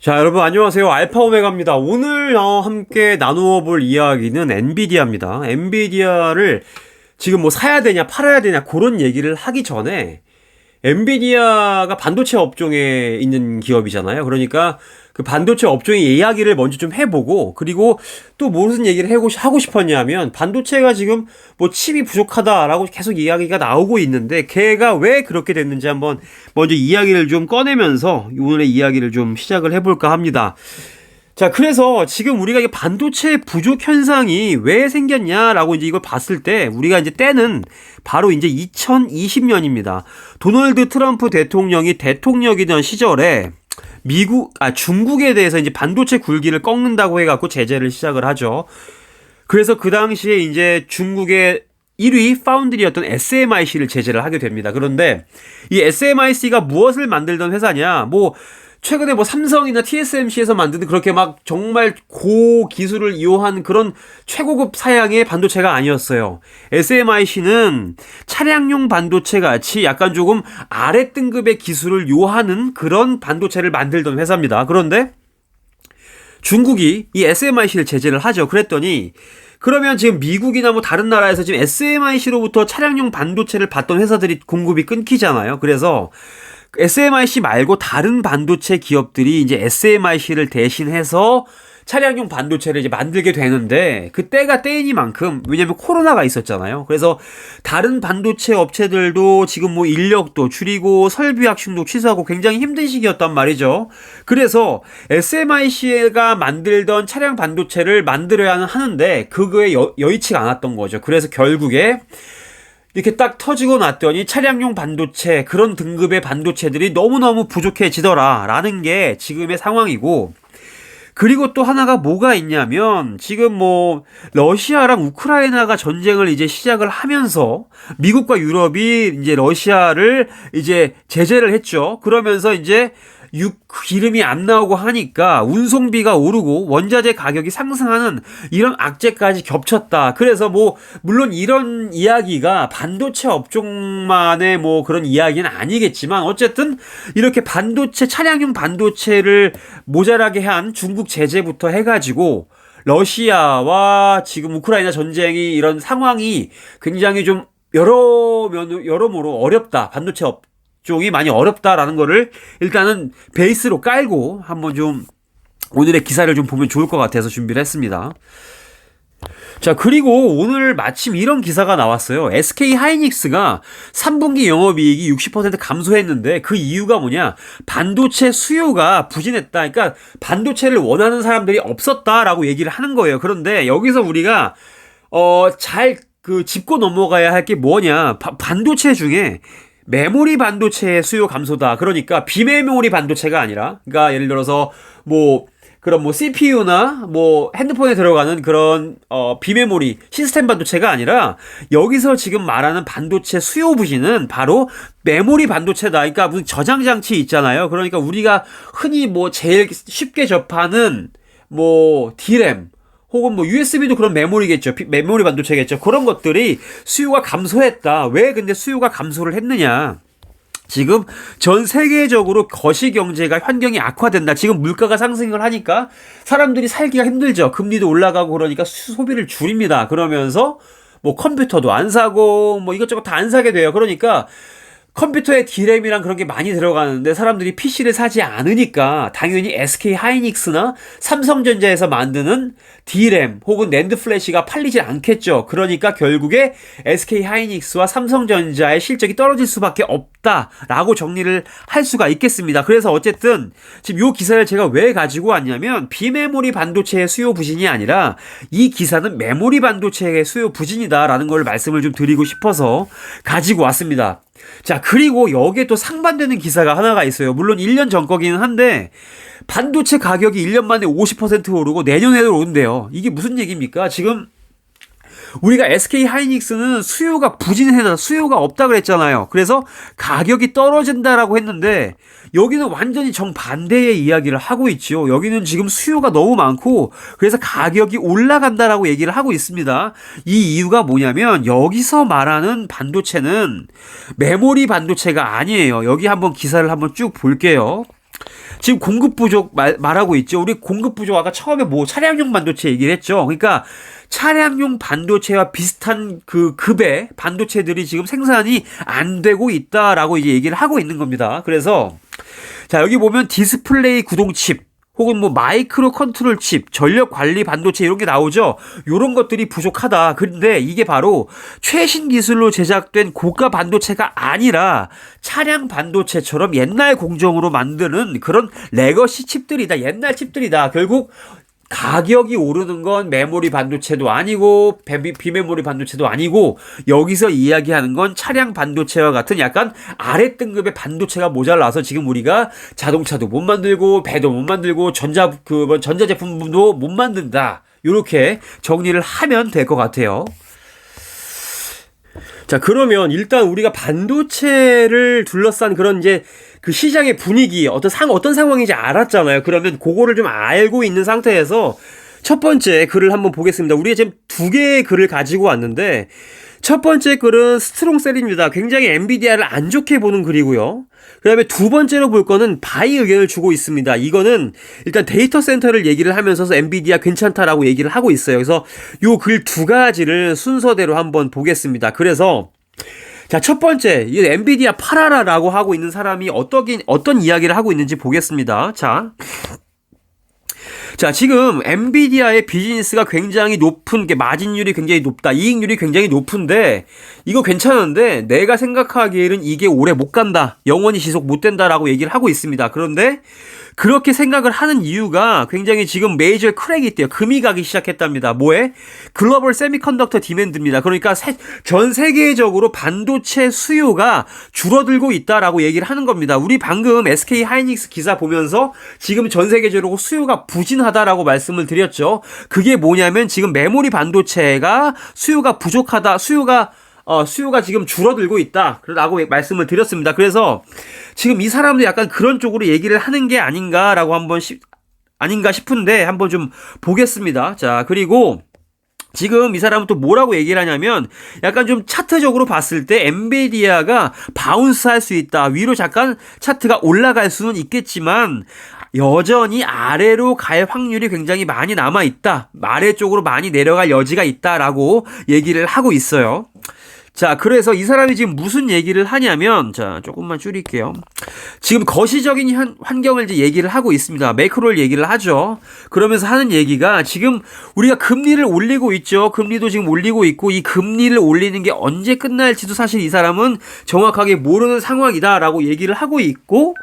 자, 여러분 안녕하세요. 알파 오메가입니다. 오늘 함께 나누어 볼 이야기는 엔비디아입니다. 엔비디아를 지금 뭐 사야 되냐, 팔아야 되냐 그런 얘기를 하기 전에 엔비디아가 반도체 업종에 있는 기업이잖아요. 그러니까 그 반도체 업종의 이야기를 먼저 좀 해보고, 그리고 또 무슨 얘기를 하고 싶었냐면, 반도체가 지금 뭐 칩이 부족하다라고 계속 이야기가 나오고 있는데 걔가 왜 그렇게 됐는지 한번 먼저 이야기를 좀 꺼내면서 오늘의 이야기를 좀 시작을 해볼까 합니다. 자, 그래서 지금 우리가 이 반도체 부족 현상이 왜 생겼냐라고 이제 이걸 봤을 때, 우리가 이제 때는 바로 이제 2020년입니다. 도널드 트럼프 대통령이 대통령이던 시절에 중국에 대해서 이제 반도체 굴기를 꺾는다고 해갖고 제재를 시작을 하죠. 그래서 그 당시에 이제 중국의 1위 파운드리였던 SMIC를 제재를 하게 됩니다. 그런데 이 SMIC가 무엇을 만들던 회사냐? 뭐 최근에 뭐 삼성이나 TSMC에서 만드는 그렇게 막 정말 고기술을 이용한 그런 최고급 사양의 반도체가 아니었어요. SMIC는 차량용 반도체 같이 약간 조금 아래 등급의 기술을 요하는 그런 반도체를 만들던 회사입니다. 그런데 중국이 이 SMIC를 제재를 하죠. 그랬더니 그러면 지금 미국이나 뭐 다른 나라에서 지금 SMIC로부터 차량용 반도체를 받던 회사들이 공급이 끊기잖아요. 그래서 SMIC 말고 다른 반도체 기업들이 이제 SMIC를 대신해서 차량용 반도체를 이제 만들게 되는데, 그때가 때이니만큼, 왜냐면 코로나가 있었잖아요. 그래서 다른 반도체 업체들도 지금 뭐 인력도 줄이고 설비 확충도 취소하고 굉장히 힘든 시기였단 말이죠. 그래서 SMIC가 만들던 차량 반도체를 만들어야 하는데 그거에 여의치가 않았던 거죠. 그래서 결국에 이렇게 딱 터지고 났더니 차량용 반도체, 그런 등급의 반도체들이 너무너무 부족해지더라 라는 게 지금의 상황이고, 그리고 또 하나가 뭐가 있냐면, 지금 뭐 러시아랑 우크라이나가 전쟁을 이제 시작을 하면서 미국과 유럽이 이제 러시아를 이제 제재를 했죠. 그러면서 이제 기름이 안 나오고 하니까 운송비가 오르고 원자재 가격이 상승하는 이런 악재까지 겹쳤다. 그래서 뭐 물론 이런 이야기가 반도체 업종만의 뭐 그런 이야기는 아니겠지만, 어쨌든 이렇게 반도체, 차량용 반도체를 모자라게 한 중국 제재부터 해가지고 러시아와 지금 우크라이나 전쟁이, 이런 상황이 굉장히 좀 여러모로 어렵다. 반도체 쪽이 많이 어렵다라는 거를 일단은 베이스로 깔고 한번 좀 오늘의 기사를 좀 보면 좋을 것 같아서 준비를 했습니다. 자, 그리고 오늘 마침 이런 기사가 나왔어요. SK 하이닉스가 3분기 영업이익이 60% 감소했는데 그 이유가 뭐냐? 반도체 수요가 부진했다. 그러니까 반도체를 원하는 사람들이 없었다라고 얘기를 하는 거예요. 그런데 여기서 우리가 잘 짚고 넘어가야 할 게 뭐냐? 반도체 중에 메모리 반도체의 수요 감소다. 그러니까 비메모리 반도체가 아니라, 그러니까 예를 들어서 그런 CPU나 핸드폰에 들어가는 그런 비메모리 시스템 반도체가 아니라, 여기서 지금 말하는 반도체 수요 부진은 바로 메모리 반도체다. 그러니까 무슨 저장 장치 있잖아요. 그러니까 우리가 흔히 제일 쉽게 접하는 D램 혹은 USB도 그런 메모리겠죠. 메모리 반도체겠죠. 그런 것들이 수요가 감소했다. 왜 근데 수요가 감소를 했느냐? 지금 전 세계적으로 거시 경제가 환경이 악화된다. 지금 물가가 상승을 하니까 사람들이 살기가 힘들죠. 금리도 올라가고 그러니까 소비를 줄입니다. 그러면서 컴퓨터도 안 사고 이것저것 다 안 사게 돼요. 그러니까 컴퓨터에 D램이랑 그런 게 많이 들어가는데 사람들이 PC를 사지 않으니까 당연히 SK 하이닉스나 삼성전자에서 만드는 D램 혹은 낸드 플래시가 팔리지 않겠죠. 그러니까 결국에 SK 하이닉스와 삼성전자의 실적이 떨어질 수밖에 없다라고 정리를 할 수가 있겠습니다. 그래서 어쨌든 지금 이 기사를 제가 왜 가지고 왔냐면, 비메모리 반도체의 수요 부진이 아니라 이 기사는 메모리 반도체의 수요 부진이다라는 걸 말씀을 좀 드리고 싶어서 가지고 왔습니다. 자, 그리고 여기에 또 상반되는 기사가 하나가 있어요. 물론 1년 전 거기는 한데 반도체 가격이 1년 만에 50% 오르고 내년에도 오른대요. 이게 무슨 얘기입니까? 지금 우리가 SK 하이닉스는 수요가 부진해서 수요가 없다 그랬잖아요. 그래서 가격이 떨어진다라고 했는데 여기는 완전히 정반대의 이야기를 하고 있죠. 여기는 지금 수요가 너무 많고 그래서 가격이 올라간다라고 얘기를 하고 있습니다. 이 이유가 뭐냐면, 여기서 말하는 반도체는 메모리 반도체가 아니에요. 여기 한번 기사를 한번 쭉 볼게요. 지금 공급 부족 말하고 있죠. 우리 공급 부족 아까 처음에 뭐 차량용 반도체 얘기를 했죠. 그러니까 차량용 반도체와 비슷한 그 급의 반도체들이 지금 생산이 안 되고 있다라고 이제 얘기를 하고 있는 겁니다. 그래서 자, 여기 보면 디스플레이 구동 칩 혹은 뭐 마이크로 컨트롤 칩, 전력 관리 반도체 이런 게 나오죠. 이런 것들이 부족하다. 근데 이게 바로 최신 기술로 제작된 고가 반도체가 아니라 차량 반도체처럼 옛날 공정으로 만드는 그런 레거시 칩들이다. 옛날 칩들이다. 결국 가격이 오르는 건 메모리 반도체도 아니고 비메모리 반도체도 아니고 여기서 이야기하는 건 차량 반도체와 같은 약간 아래 등급의 반도체가 모자라서 지금 우리가 자동차도 못 만들고 배도 못 만들고 전자제품도 못 만든다. 이렇게 정리를 하면 될 것 같아요. 자, 그러면 일단 우리가 반도체를 둘러싼 그런 이제 그 시장의 분위기, 어떤 상황인지 알았잖아요. 그러면 그거를 좀 알고 있는 상태에서 첫 번째 글을 한번 보겠습니다. 우리가 지금 두 개의 글을 가지고 왔는데 첫 번째 글은 스트롱셀입니다. 굉장히 엔비디아를 안 좋게 보는 글이고요. 그 다음에 두 번째로 볼 거는 바이 의견을 주고 있습니다. 이거는 일단 데이터 센터를 얘기를 하면서 엔비디아 괜찮다라고 얘기를 하고 있어요. 그래서 요 글 두 가지를 순서대로 한번 보겠습니다. 그래서 자, 첫 번째, 이 엔비디아 팔아라라고 하고 있는 사람이 어떤 이야기를 하고 있는지 보겠습니다. 자, 지금 엔비디아의 비즈니스가 굉장히 높은 게 마진율이 굉장히 높다. 이익률이 굉장히 높은데 이거 괜찮은데 내가 생각하기에는 이게 오래 못 간다. 영원히 지속 못 된다라고 얘기를 하고 있습니다. 그런데 그렇게 생각을 하는 이유가 굉장히 지금 메이저 크랙이 있대요. 금이 가기 시작했답니다. 뭐에? 글로벌 세미컨덕터 디맨드입니다. 그러니까 전 세계적으로 반도체 수요가 줄어들고 있다라고 얘기를 하는 겁니다. 우리 방금 SK 하이닉스 기사 보면서 지금 전 세계적으로 수요가 부진하다라고 말씀을 드렸죠. 그게 뭐냐면 지금 메모리 반도체가 수요가 부족하다. 수요가 지금 줄어들고 있다라고 말씀을 드렸습니다. 그래서 지금 이 사람도 약간 그런 쪽으로 얘기를 하는 게 아닌가라고 아닌가 싶은데 한번 좀 보겠습니다. 자, 그리고 지금 이 사람은 또 뭐라고 얘기를 하냐면 약간 좀 차트적으로 봤을 때 엔비디아가 바운스 할 수 있다. 위로 잠깐 차트가 올라갈 수는 있겠지만 여전히 아래로 갈 확률이 굉장히 많이 남아있다. 아래쪽으로 많이 내려갈 여지가 있다라고 얘기를 하고 있어요. 자, 그래서 이 사람이 지금 무슨 얘기를 하냐면, 자, 조금만 줄일게요. 지금 거시적인 환경을 이제 얘기를 하고 있습니다. 매크로를 얘기를 하죠. 그러면서 하는 얘기가 지금 우리가 금리를 올리고 있죠. 금리도 지금 올리고 있고 이 금리를 올리는 게 언제 끝날지도 사실 이 사람은 정확하게 모르는 상황이다라고 얘기를 하고 있고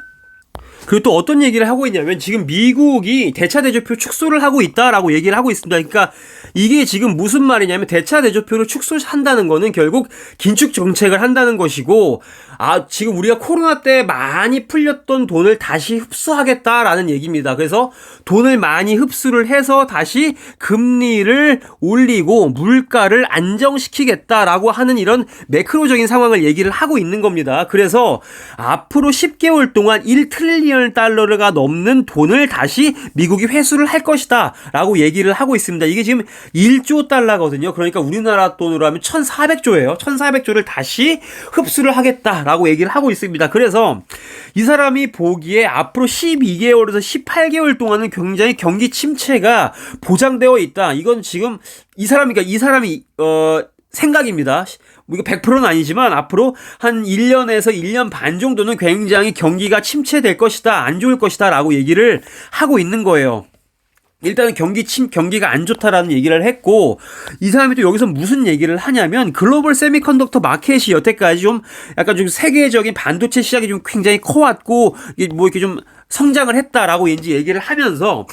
그리고 또 어떤 얘기를 하고 있냐면 지금 미국이 대차 대조표 축소를 하고 있다라고 얘기를 하고 있습니다. 그러니까 이게 지금 무슨 말이냐면 대차 대조표를 축소한다는 거는 결국 긴축 정책을 한다는 것이고 지금 우리가 코로나 때 많이 풀렸던 돈을 다시 흡수하겠다라는 얘기입니다. 그래서 돈을 많이 흡수를 해서 다시 금리를 올리고 물가를 안정시키겠다라고 하는 이런 매크로적인 상황을 얘기를 하고 있는 겁니다. 그래서 앞으로 10개월 동안 1트릴리언 달러가 넘는 돈을 다시 미국이 회수를 할 것이다 라고 얘기를 하고 있습니다. 이게 지금 1조 달러거든요. 그러니까 우리나라 돈으로 하면 1,400조예요. 1,400조를 다시 흡수를 하겠다라고 얘기를 하고 있습니다. 그래서 이 사람이 보기에 앞으로 12개월에서 18개월 동안은 굉장히 경기 침체가 보장되어 있다. 이건 지금 이 사람이 생각입니다. 이거 100%는 아니지만 앞으로 한 1년에서 1년 반 정도는 굉장히 경기가 침체될 것이다. 안 좋을 것이다 라고 얘기를 하고 있는 거예요. 일단은 경기가 안 좋다라는 얘기를 했고 이 사람이 또 여기서 무슨 얘기를 하냐면 글로벌 세미컨덕터 마켓이 여태까지 좀 약간 좀 세계적인 반도체 시장이 좀 굉장히 커왔고 뭐 이렇게 좀 성장을 했다라고 얘기를 하면서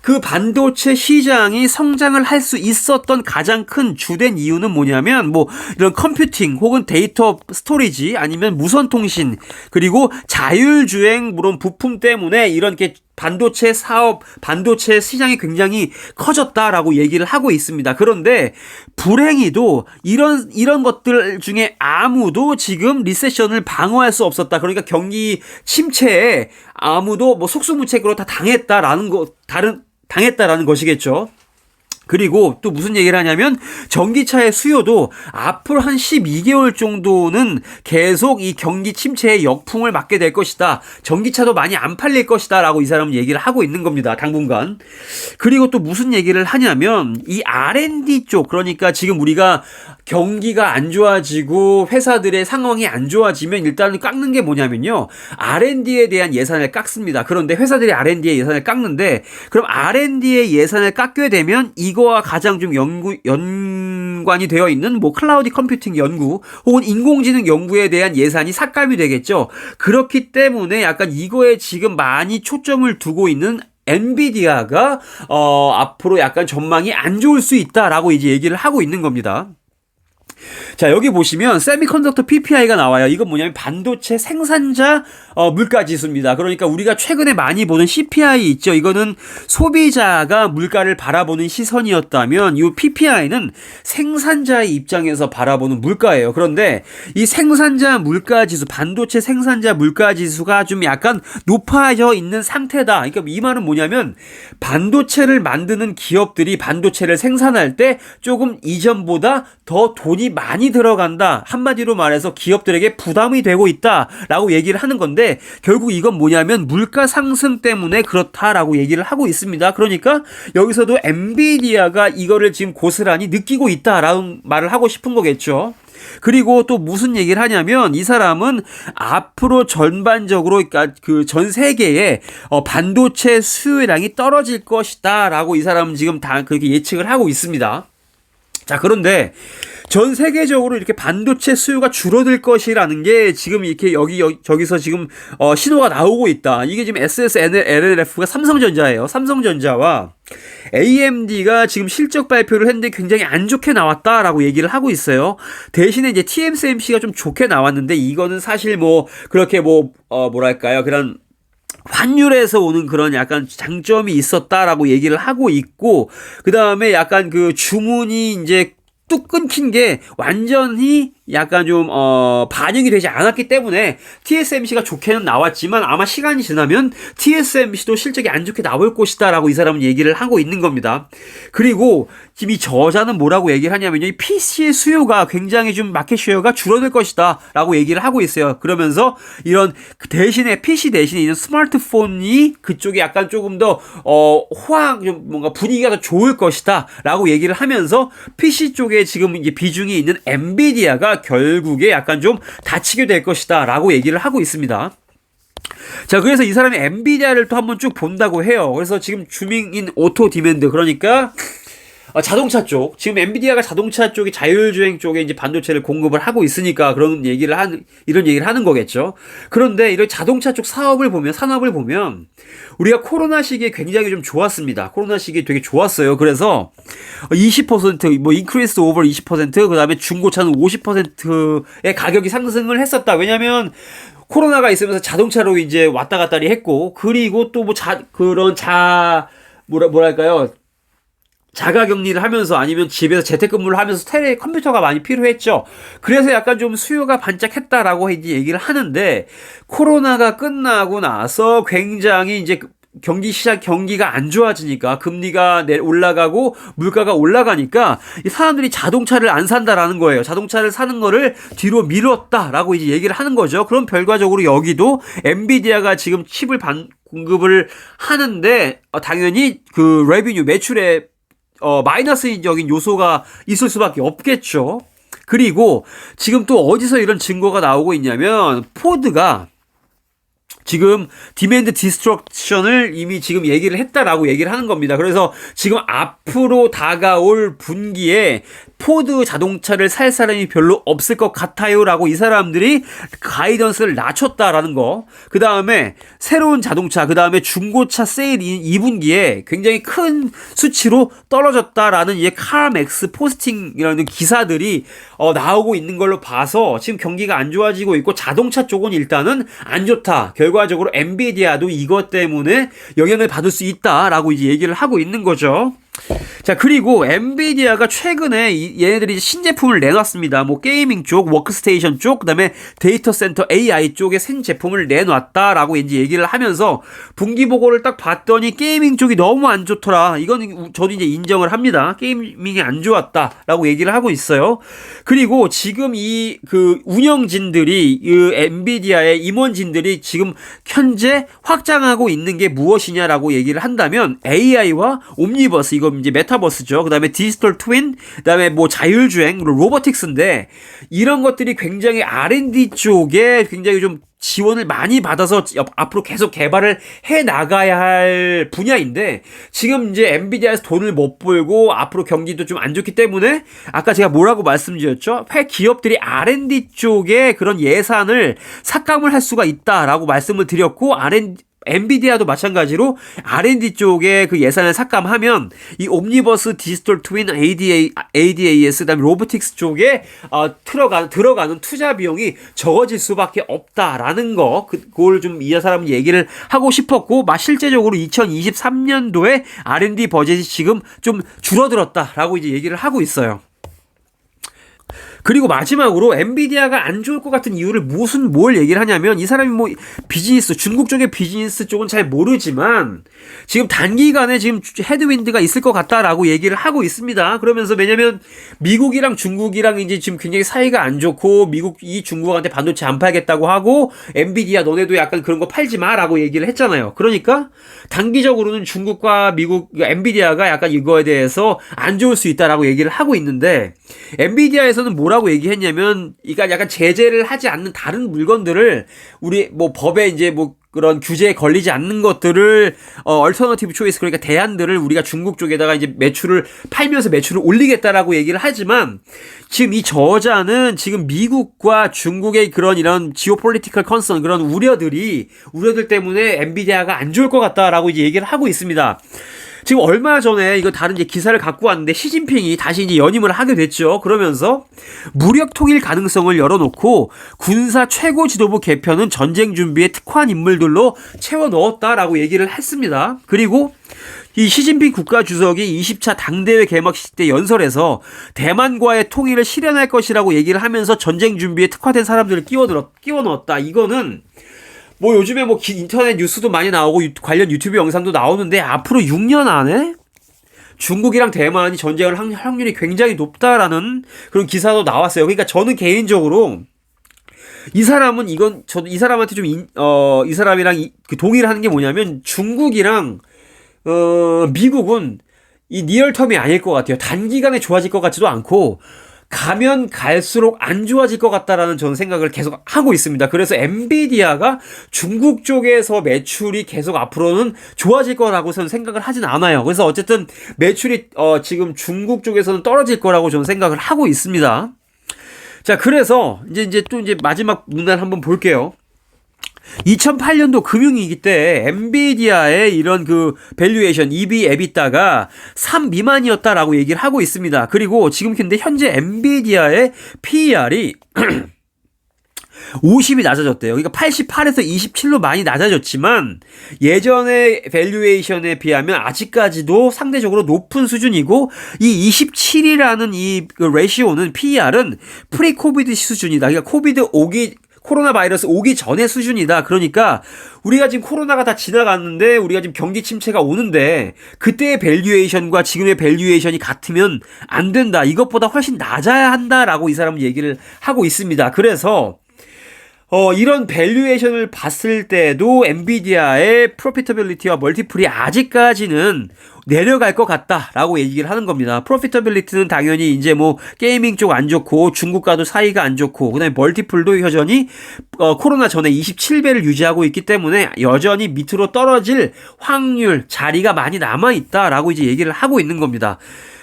그 반도체 시장이 성장을 할 수 있었던 가장 큰 주된 이유는 뭐냐면 뭐 이런 컴퓨팅 혹은 데이터 스토리지 아니면 무선 통신 그리고 자율주행 물론 부품 때문에 이런 게 반도체 시장이 굉장히 커졌다라고 얘기를 하고 있습니다. 그런데 불행히도 이런 것들 중에 아무도 지금 리세션을 방어할 수 없었다. 그러니까 경기 침체에 아무도 뭐 속수무책으로 다 당했다라는 것이겠죠. 그리고 또 무슨 얘기를 하냐면 전기차의 수요도 앞으로 한 12개월 정도는 계속 이 경기 침체의 역풍을 맞게 될 것이다. 전기차도 많이 안 팔릴 것이다 라고 이 사람은 얘기를 하고 있는 겁니다. 당분간. 그리고 또 무슨 얘기를 하냐면 이 R&D 쪽, 그러니까 지금 우리가 경기가 안 좋아지고 회사들의 상황이 안 좋아지면 일단은 깎는 게 뭐냐면요, R&D에 대한 예산을 깎습니다. 그런데 회사들이 R&D에 예산을 깎는데, 그럼 R&D에 예산을 깎게 되면 이거와 가장 좀 연관이 되어 있는 뭐 클라우드 컴퓨팅 연구 혹은 인공지능 연구에 대한 예산이 삭감이 되겠죠. 그렇기 때문에 약간 이거에 지금 많이 초점을 두고 있는 엔비디아가 앞으로 약간 전망이 안 좋을 수 있다라고 이제 얘기를 하고 있는 겁니다. 자, 여기 보시면 세미컨덕터 PPI가 나와요. 이건 뭐냐면 반도체 생산자 물가 지수입니다. 그러니까 우리가 최근에 많이 보는 CPI 있죠. 이거는 소비자가 물가를 바라보는 시선이었다면 이 PPI는 생산자의 입장에서 바라보는 물가예요. 그런데 이 생산자 물가 지수, 반도체 생산자 물가 지수가 좀 약간 높아져 있는 상태다. 그러니까 이 말은 뭐냐면 반도체를 만드는 기업들이 반도체를 생산할 때 조금 이전보다 더 돈이 많이 들어간다. 한마디로 말해서 기업들에게 부담이 되고 있다라고 얘기를 하는 건데, 결국 이건 뭐냐면 물가 상승 때문에 그렇다라고 얘기를 하고 있습니다. 그러니까 여기서도 엔비디아가 이거를 지금 고스란히 느끼고 있다라는 말을 하고 싶은 거겠죠. 그리고 또 무슨 얘기를 하냐면 이 사람은 앞으로 전반적으로, 그러니까 그 전 세계의 반도체 수요량이 떨어질 것이다라고 이 사람은 지금 다 그렇게 예측을 하고 있습니다. 자, 그런데 전 세계적으로 이렇게 반도체 수요가 줄어들 것이라는 게 지금 이렇게 저기서 지금 신호가 나오고 있다. 이게 지금 SSLF가 삼성전자예요. 삼성전자와 AMD가 지금 실적 발표를 했는데 굉장히 안 좋게 나왔다라고 얘기를 하고 있어요. 대신에 이제 TSMC가 좀 좋게 나왔는데 이거는 사실 뭐 그렇게 뭐랄까요, 그런 환율에서 오는 그런 약간 장점이 있었다라고 얘기를 하고 있고, 그 다음에 약간 그 주문이 이제 뚝 끊긴 게 완전히 약간 좀 반영이 되지 않았기 때문에 TSMC가 좋게는 나왔지만 아마 시간이 지나면 TSMC도 실적이 안 좋게 나올 것이다 라고 이 사람은 얘기를 하고 있는 겁니다. 그리고 지금 이 저자는 뭐라고 얘기를 하냐면요, 이 PC의 수요가 굉장히 좀 마켓 쉐어가 줄어들 것이다 라고 얘기를 하고 있어요. 그러면서 이런 대신에 PC 대신에 있는 스마트폰이 그쪽에 약간 조금 더 좀 뭔가 분위기가 더 좋을 것이다 라고 얘기를 하면서 PC 쪽에 지금 이제 비중이 있는 엔비디아가 결국에 약간 좀 다치게 될 것이다 라고 얘기를 하고 있습니다. 자, 그래서 이 사람이 엔비디아를 또 한번 쭉 본다고 해요. 그래서 지금 주밍인 오토 디맨드, 그러니까 자동차 쪽, 지금 엔비디아가 자동차 쪽이 자율주행 쪽에 이제 반도체를 공급을 하고 있으니까 이런 얘기를 하는 거겠죠. 그런데 이런 자동차 쪽 산업을 보면 우리가 코로나 시기에 굉장히 좀 좋았습니다. 코로나 시기에 되게 좋았어요. 그래서 20% 뭐 인크리스 오버 20%, 그다음에 중고차는 50%의 가격이 상승을 했었다. 왜냐면 코로나가 있으면서 자동차로 이제 왔다 갔다리 했고, 그리고 또 뭐 뭐랄까요, 자가격리를 하면서 아니면 집에서 재택근무를 하면서 컴퓨터가 많이 필요했죠. 그래서 약간 좀 수요가 반짝했다라고 이제 얘기를 하는데, 코로나가 끝나고 나서 굉장히 이제 경기가 안 좋아지니까 금리가 올라가고 물가가 올라가니까 이 사람들이 자동차를 안 산다라는 거예요. 자동차를 사는 거를 뒤로 미뤘다라고 이제 얘기를 하는 거죠. 그럼 결과적으로 여기도 엔비디아가 지금 칩을 공급을 하는데 당연히 그 레비뉴 매출에 마이너스적인 요소가 있을 수밖에 없겠죠. 그리고 지금 또 어디서 이런 증거가 나오고 있냐면 포드가 지금 디맨드 디스트럭션을 이미 지금 얘기를 했다라고 얘기를 하는 겁니다. 그래서 지금 앞으로 다가올 분기에 포드 자동차를 살 사람이 별로 없을 것 같아요라고 이 사람들이 가이던스를 낮췄다라는 거. 그 다음에 새로운 자동차, 그 다음에 중고차 세일이 2분기에 굉장히 큰 수치로 떨어졌다라는 이제 카맥스 포스팅이라는 기사들이 나오고 있는 걸로 봐서 지금 경기가 안 좋아지고 있고, 자동차 쪽은 일단은 안 좋다. 결과적으로 엔비디아도 이것 때문에 영향을 받을 수 있다라고 이제 얘기를 하고 있는 거죠. 자, 그리고 엔비디아가 최근에 얘네들이 신제품을 내놨습니다. 뭐 게이밍 쪽, 워크스테이션 쪽, 그다음에 데이터 센터 AI 쪽에 새 제품을 내놨다라고 이제 얘기를 하면서 분기 보고를 딱 봤더니 게이밍 쪽이 너무 안 좋더라. 이건 저도 이제 인정을 합니다. 게이밍이 안 좋았다라고 얘기를 하고 있어요. 그리고 지금 이 그 운영진들이 그 엔비디아의 임원진들이 지금 현재 확장하고 있는 게 무엇이냐라고 얘기를 한다면 AI와 옴니버스, 이거 이제 메타버스죠. 그다음에 디지털 트윈, 그다음에 뭐 자율주행, 로보틱스인데 이런 것들이 굉장히 R&D 쪽에 굉장히 좀 지원을 많이 받아서 앞으로 계속 개발을 해 나가야 할 분야인데 지금 이제 엔비디아에서 돈을 못 벌고 앞으로 경기도 좀 안 좋기 때문에 아까 제가 뭐라고 말씀드렸죠? 기업들이 R&D 쪽에 그런 예산을 삭감을 할 수가 있다라고 말씀을 드렸고 엔비디아도 마찬가지로 R&D 쪽에 그 예산을 삭감하면 이 옴니버스, 디지털 트윈, ADAS, 그다음에 로보틱스 쪽에 들어가는 투자 비용이 적어질 수밖에 없다라는 거, 그걸 좀 이 사람은 얘기를 하고 싶었고, 실제적으로 2023년도에 R&D 버젯이 지금 좀 줄어들었다라고 이제 얘기를 하고 있어요. 그리고 마지막으로 엔비디아가 안 좋을 것 같은 이유를 뭘 얘기를 하냐면 이 사람이 뭐 비즈니스, 중국 쪽의 비즈니스 쪽은 잘 모르지만 지금 단기간에 지금 헤드윈드가 있을 것 같다라고 얘기를 하고 있습니다. 그러면서 왜냐면 미국이랑 중국이랑 이제 지금 굉장히 사이가 안 좋고 미국이 중국한테 반도체 안 팔겠다고 하고 엔비디아 너네도 약간 그런 거 팔지 마라고 얘기를 했잖아요. 그러니까 단기적으로는 중국과 미국, 엔비디아가 약간 이거에 대해서 안 좋을 수 있다라고 얘기를 하고 있는데 엔비디아에서는 뭐라고 얘기했냐면 이가 약간 제재를 하지 않는 다른 물건들을 우리 뭐 법에 이제 뭐 그런 규제에 걸리지 않는 것들을 얼터너티브 초이스, 그러니까 대안들을 우리가 중국 쪽에다가 이제 팔면서 매출을 올리겠다라고 얘기를 하지만 지금 이 저자는 지금 미국과 중국의 그런 이런 지오폴리티컬 컨선, 그런 우려들 때문에 엔비디아가 안 좋을 것 같다라고 이제 얘기를 하고 있습니다. 지금 얼마 전에 이거 다른 이제 기사를 갖고 왔는데 시진핑이 다시 이제 연임을 하게 됐죠. 그러면서 무력 통일 가능성을 열어놓고 군사 최고 지도부 개편은 전쟁 준비에 특화한 인물들로 채워 넣었다라고 얘기를 했습니다. 그리고 이 시진핑 국가주석이 20차 당대회 개막식 때 연설에서 대만과의 통일을 실현할 것이라고 얘기를 하면서 전쟁 준비에 특화된 사람들을 끼워 넣었다. 이거는 뭐 요즘에 뭐 인터넷 뉴스도 많이 나오고 관련 유튜브 영상도 나오는데 앞으로 6년 안에 중국이랑 대만이 전쟁을 할 확률이 굉장히 높다라는 그런 기사도 나왔어요. 그러니까 저는 개인적으로 저도 이 사람한테 좀 이 사람이랑 그 동의를 하는 게 뭐냐면 중국이랑 미국은 이 리얼텀이 아닐 것 같아요. 단기간에 좋아질 것 같지도 않고 가면 갈수록 안 좋아질 것 같다라는 저는 생각을 계속 하고 있습니다. 그래서 엔비디아가 중국 쪽에서 매출이 계속 앞으로는 좋아질 거라고 저는 생각을 하진 않아요. 그래서 어쨌든 매출이 지금 중국 쪽에서는 떨어질 거라고 저는 생각을 하고 있습니다. 자, 그래서 이제 마지막 문단 한번 볼게요. 2008년도 금융위기 때 엔비디아의 이런 그 밸류에이션 EV 에비타가 3 미만이었다라고 얘기를 하고 있습니다. 그리고 지금 근데 현재 엔비디아의 PER이 50이 낮아졌대요. 그러니까 88에서 27로 많이 낮아졌지만 예전의 밸류에이션에 비하면 아직까지도 상대적으로 높은 수준이고 이 27이라는 이 레시오는 PER은 프리 코비드 수준이다. 그러니까 코로나 바이러스 오기 전의 수준이다. 그러니까 우리가 지금 코로나가 다 지나갔는데 우리가 지금 경기 침체가 오는데 그때의 밸류에이션과 지금의 밸류에이션이 같으면 안 된다. 이것보다 훨씬 낮아야 한다라고 이 사람은 얘기를 하고 있습니다. 그래서 이런 밸류에이션을 봤을 때도 엔비디아의 프로피터빌리티와 멀티플이 아직까지는 내려갈 것 같다라고 얘기를 하는 겁니다. 프로피터빌리티는 당연히 이제 뭐 게이밍 쪽 안 좋고 중국과도 사이가 안 좋고 그다음에 멀티플도 여전히 코로나 전에 27배를 유지하고 있기 때문에 여전히 밑으로 떨어질 확률, 자리가 많이 남아 있다라고 이제 얘기를 하고 있는 겁니다.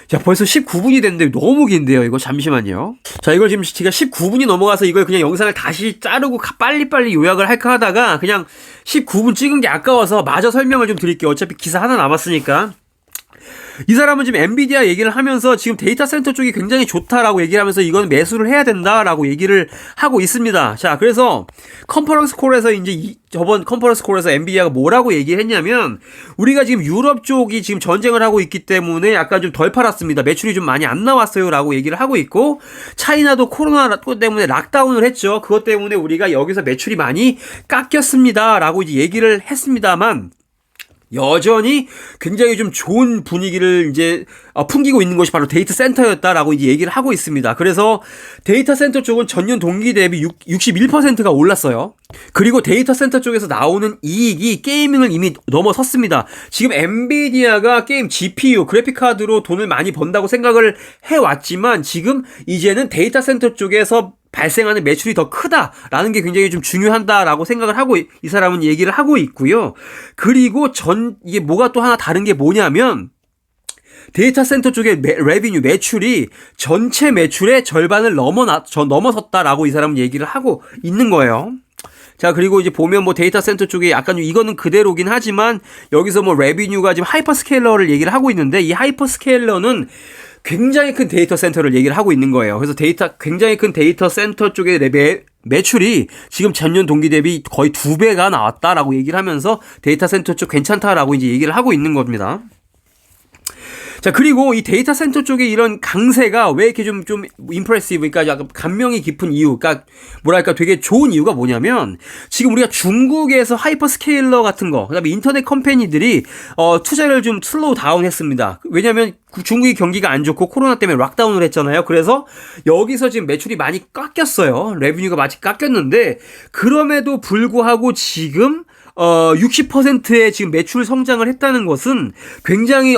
자, 벌써 19분이 됐는데 너무 긴데요, 이거. 잠시만요. 자, 이걸 지금 제가 19분이 넘어가서 이걸 그냥 영상을 다시 자르고 빨리빨리 요약을 할까 하다가 그냥 19분 찍은 게 아까워서 마저 설명을 좀 드릴게요. 어차피 기사 하나 남았으니까. 이 사람은 지금 엔비디아 얘기를 하면서 지금 데이터 센터 쪽이 굉장히 좋다라고 얘기를 하면서 이건 매수를 해야 된다라고 얘기를 하고 있습니다. 자, 그래서 컨퍼런스 콜에서 이제 저번 컨퍼런스 콜에서 엔비디아가 뭐라고 얘기를 했냐면 우리가 지금 유럽 쪽이 지금 전쟁을 하고 있기 때문에 약간 좀 덜 팔았습니다. 매출이 좀 많이 안 나왔어요라고 얘기를 하고 있고 차이나도 코로나 때문에 락다운을 했죠. 그것 때문에 우리가 여기서 매출이 많이 깎였습니다라고 이제 얘기를 했습니다만 여전히 굉장히 좀 좋은 분위기를 이제 풍기고 있는 것이 바로 데이터 센터였다라고 이제 얘기를 하고 있습니다. 그래서 데이터 센터 쪽은 전년 동기 대비 61%가 올랐어요. 그리고 데이터 센터 쪽에서 나오는 이익이 게이밍을 이미 넘어섰습니다. 지금 엔비디아가 게임 GPU, 그래픽 카드로 돈을 많이 번다고 생각을 해왔지만 지금 이제는 데이터 센터 쪽에서 발생하는 매출이 더 크다라는 게 굉장히 좀 중요하다라고 생각을 하고 이 사람은 얘기를 하고 있고요. 그리고 이게 뭐가 또 하나 다른 게 뭐냐면 데이터 센터 쪽의 레비뉴 매출이 전체 매출의 절반을 넘어섰다라고 이 사람은 얘기를 하고 있는 거예요. 자, 그리고 이제 보면 뭐 데이터 센터 쪽에 약간 이거는 그대로긴 하지만 여기서 뭐 레비뉴가 지금 하이퍼스케일러를 얘기를 하고 있는데 이 하이퍼스케일러는 굉장히 큰 데이터 센터를 얘기를 하고 있는 거예요. 그래서 굉장히 큰 데이터 센터 쪽의 매출이 지금 전년 동기 대비 거의 2배가 나왔다라고 얘기를 하면서 데이터 센터 쪽 괜찮다라고 이제 얘기를 하고 있는 겁니다. 자, 그리고 이 데이터 센터 쪽에 이런 강세가 왜 이렇게 좀 임프레시브, 그러니까 약간 감명이 깊은 이유, 그러니까 뭐랄까 되게 좋은 이유가 뭐냐면 지금 우리가 중국에서 하이퍼스케일러 같은 거, 그다음에 인터넷 컴퍼니들이 투자를 좀 슬로우 다운 했습니다. 왜냐면 중국이 경기가 안 좋고 코로나 때문에 락다운을 했잖아요. 그래서 여기서 지금 매출이 많이 깎였어요. 레비뉴가 많이 깎였는데 그럼에도 불구하고 지금 60%의 지금 매출 성장을 했다는 것은 굉장히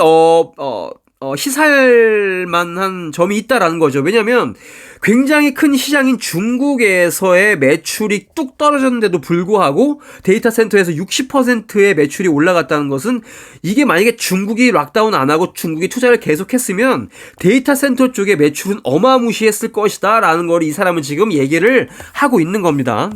시살만한 점이 있다라는 거죠. 왜냐면 굉장히 큰 시장인 중국에서의 매출이 뚝 떨어졌는데도 불구하고 데이터 센터에서 60%의 매출이 올라갔다는 것은 이게 만약에 중국이 락다운 안 하고 중국이 투자를 계속했으면 데이터 센터 쪽의 매출은 어마무시했을 것이다 라는 걸 이 사람은 지금 얘기를 하고 있는 겁니다.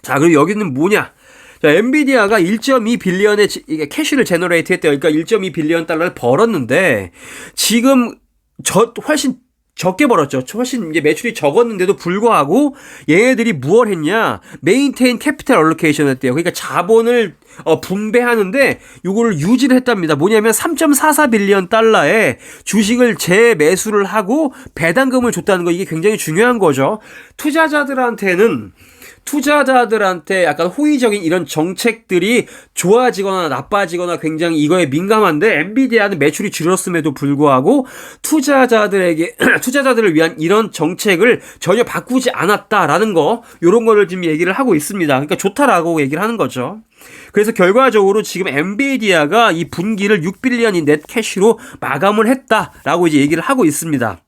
자, 그리고 여기는 뭐냐? 자, 엔비디아가 1.2 빌리언의 이게 캐시를 제너레이트 했대요. 그러니까 1.2 빌리언 달러를 벌었는데 지금 훨씬 적게 벌었죠. 훨씬 이제 매출이 적었는데도 불구하고 얘네들이 무엇 했냐? 메인테인 캐피탈 얼로케이션 했대요. 그러니까 자본을 분배하는데 요거를 유지를 했답니다. 뭐냐면 3.44 빌리언 달러의 주식을 재매수를 하고 배당금을 줬다는 거, 이게 굉장히 중요한 거죠. 투자자들한테 약간 호의적인 이런 정책들이 좋아지거나 나빠지거나 굉장히 이거에 민감한데 엔비디아는 매출이 줄었음에도 불구하고 투자자들을 위한 이런 정책을 전혀 바꾸지 않았다라는 거, 요런 거를 지금 얘기를 하고 있습니다. 그러니까 좋다라고 얘기를 하는 거죠. 그래서 결과적으로 지금 엔비디아가 이 분기를 6빌리언인 넷 캐시로 마감을 했다라고 이제 얘기를 하고 있습니다.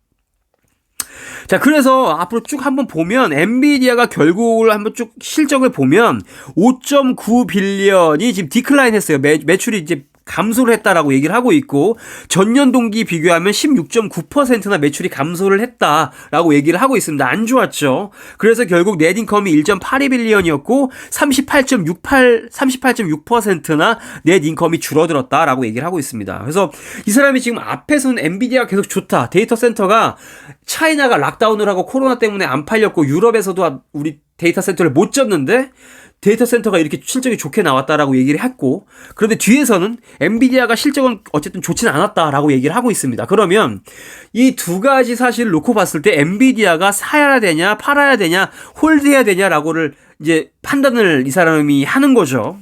자, 그래서 앞으로 쭉 한번 보면 엔비디아가 결국을 한번 쭉 실적을 보면 5.9 빌리언이 지금 디클라인 했어요. 매출이 이제 감소를 했다라고 얘기를 하고 있고 전년 동기 비교하면 16.9%나 매출이 감소를 했다라고 얘기를 하고 있습니다. 안 좋았죠. 그래서 결국 넷인컴이 1.82빌리언이었고 38.6%나 넷인컴이 줄어들었다라고 얘기를 하고 있습니다. 그래서 이 사람이 지금 앞에서는 엔비디아가 계속 좋다. 데이터 센터가 차이나가 락다운을 하고 코로나 때문에 안 팔렸고 유럽에서도 우리 데이터 센터를 못 졌는데 데이터 센터가 이렇게 실적이 좋게 나왔다라고 얘기를 했고, 그런데 뒤에서는 엔비디아가 실적은 어쨌든 좋지는 않았다라고 얘기를 하고 있습니다. 그러면 이 두 가지 사실을 놓고 봤을 때 엔비디아가 사야 되냐 팔아야 되냐 홀드해야 되냐라고를 이제 판단을 이 사람이 하는 거죠.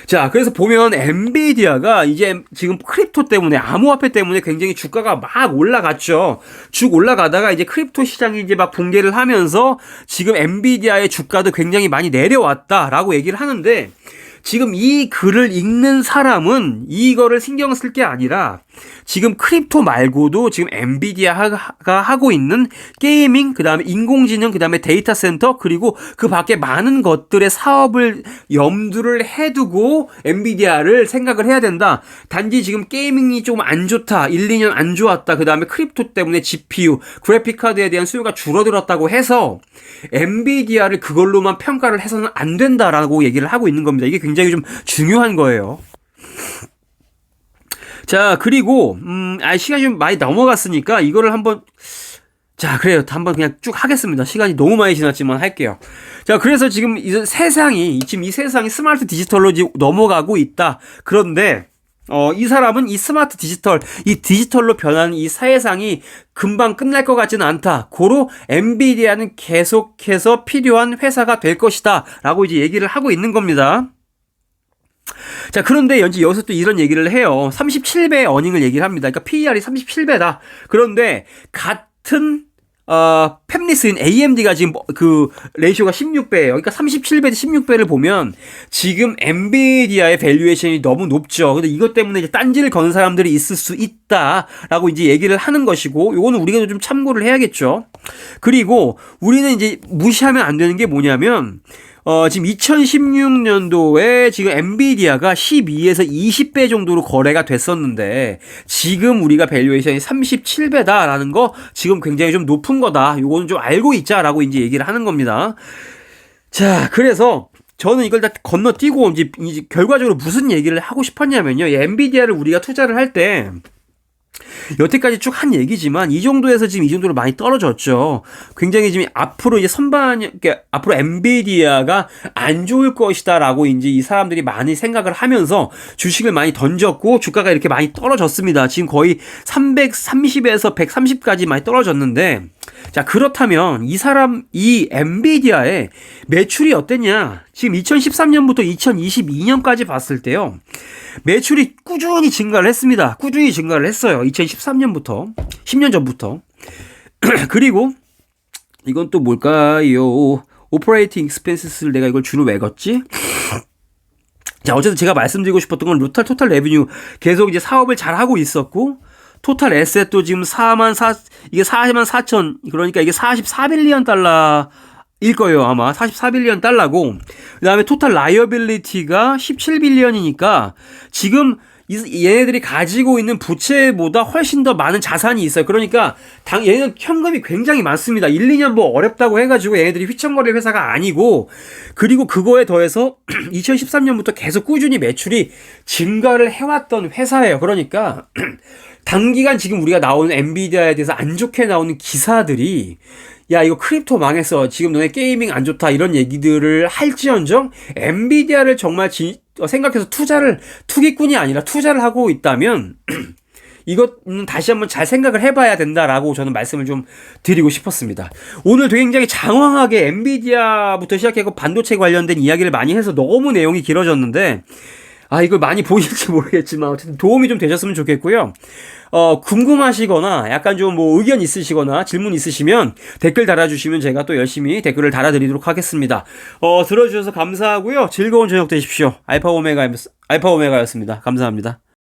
자, 그래서 보면 엔비디아가 이제 지금 크립토 때문에, 암호화폐 때문에 굉장히 주가가 막 올라갔죠. 쭉 올라가다가 이제 크립토 시장이 이제 막 붕괴를 하면서 지금 엔비디아의 주가도 굉장히 많이 내려왔다라고 얘기를 하는데, 지금 이 글을 읽는 사람은 이거를 신경 쓸 게 아니라 지금 크립토 말고도 지금 엔비디아가 하고 있는 게이밍, 그 다음에 인공지능, 그 다음에 데이터 센터, 그리고 그 밖에 많은 것들의 사업을 염두를 해두고 엔비디아를 생각을 해야 된다. 단지 지금 게이밍이 조금 안 좋다, 1, 2년 안 좋았다, 그 다음에 크립토 때문에 GPU, 그래픽카드에 대한 수요가 줄어들었다고 해서 엔비디아를 그걸로만 평가를 해서는 안 된다라고 얘기를 하고 있는 겁니다. 이게 굉장히 좀 중요한 거예요. 자, 그리고 시간이 좀 많이 넘어갔으니까 이거를 한번 자, 그래요. 한번 그냥 쭉 하겠습니다. 시간이 너무 많이 지났지만 할게요. 자, 그래서 지금 이 세상이 스마트 디지털로 넘어가고 있다. 그런데 이 사람은 이 스마트 디지털, 이 디지털로 변하는 이 사회상이 금방 끝날 것 같지는 않다. 고로 엔비디아는 계속해서 필요한 회사가 될 것이다. 라고 이제 얘기를 하고 있는 겁니다. 자, 그런데 여기서 또 이런 얘기를 해요. 37배의 어닝을 얘기를 합니다. 그러니까 PER이 37배다. 그런데 같은 팹리스인 AMD가 지금 그 레이쇼가 16배예요. 그러니까 37배 대 16배를 보면 지금 엔비디아의 밸류에이션이 너무 높죠. 근데 이것 때문에 이제 딴지를 거는 사람들이 있을 수 있다라고 이제 얘기를 하는 것이고, 요거는 우리가 좀 참고를 해야겠죠. 그리고 우리는 이제 무시하면 안 되는 게 뭐냐면 지금 2016년도에 지금 엔비디아가 12에서 20배 정도로 거래가 됐었는데 지금 우리가 밸류에이션이 37배다라는 거 지금 굉장히 좀 높은 거다. 요거는 좀 알고 있자라고 이제 얘기를 하는 겁니다. 자, 그래서 저는 이걸 다 건너뛰고 이제 결과적으로 무슨 얘기를 하고 싶었냐면요. 이 엔비디아를 우리가 투자를 할 때 여태까지 쭉 한 얘기지만 이 정도에서 지금 이 정도로 많이 떨어졌죠. 굉장히 지금 앞으로 이제 앞으로 엔비디아가 안 좋을 것이다라고 이제 이 사람들이 많이 생각을 하면서 주식을 많이 던졌고 주가가 이렇게 많이 떨어졌습니다. 지금 거의 330에서 130까지 많이 떨어졌는데, 자, 그렇다면 이 엔비디아의 매출이 어땠냐? 지금 2013년부터 2022년까지 봤을 때요. 매출이 꾸준히 증가를 했습니다. 꾸준히 증가를 했어요. 2013년부터 10년 전부터. 그리고 이건 또 뭘까요? 오퍼레이팅 익스펜스를 내가 이걸 주로 왜 걷지? 자, 어쨌든 제가 말씀드리고 싶었던 건 토탈 레비뉴 계속 이제 사업을 잘 하고 있었고, 토탈 에셋도 지금 44만 4천, 그러니까 이게 44빌리언 달러 일 거예요. 아마 44빌리언 달러고, 그 다음에 토탈 라이어빌리티가 17빌리언이니까 지금 얘네들이 가지고 있는 부채보다 훨씬 더 많은 자산이 있어요. 그러니까 얘네는 현금이 굉장히 많습니다. 1, 2년 뭐 어렵다고 해가지고 얘네들이 휘청거릴 회사가 아니고, 그리고 그거에 더해서 2013년부터 계속 꾸준히 매출이 증가를 해왔던 회사예요. 그러니까 단기간 지금 우리가 나오는 엔비디아에 대해서 안 좋게 나오는 기사들이, 야, 이거 크립토 망했어, 지금 너네 게이밍 안 좋다, 이런 얘기들을 할지언정 엔비디아를 정말 생각해서 투기꾼이 아니라 투자를 하고 있다면 이것은 다시 한번 잘 생각을 해봐야 된다라고 저는 말씀을 좀 드리고 싶었습니다. 오늘 굉장히 장황하게 엔비디아부터 시작해서 반도체 관련된 이야기를 많이 해서 너무 내용이 길어졌는데, 이걸 많이 보실지 모르겠지만 어쨌든 도움이 좀 되셨으면 좋겠고요. 궁금하시거나 약간 좀 뭐 의견 있으시거나 질문 있으시면 댓글 달아주시면 제가 또 열심히 댓글을 달아드리도록 하겠습니다. 들어주셔서 감사하고요. 즐거운 저녁 되십시오. 알파 오메가였습니다. 감사합니다.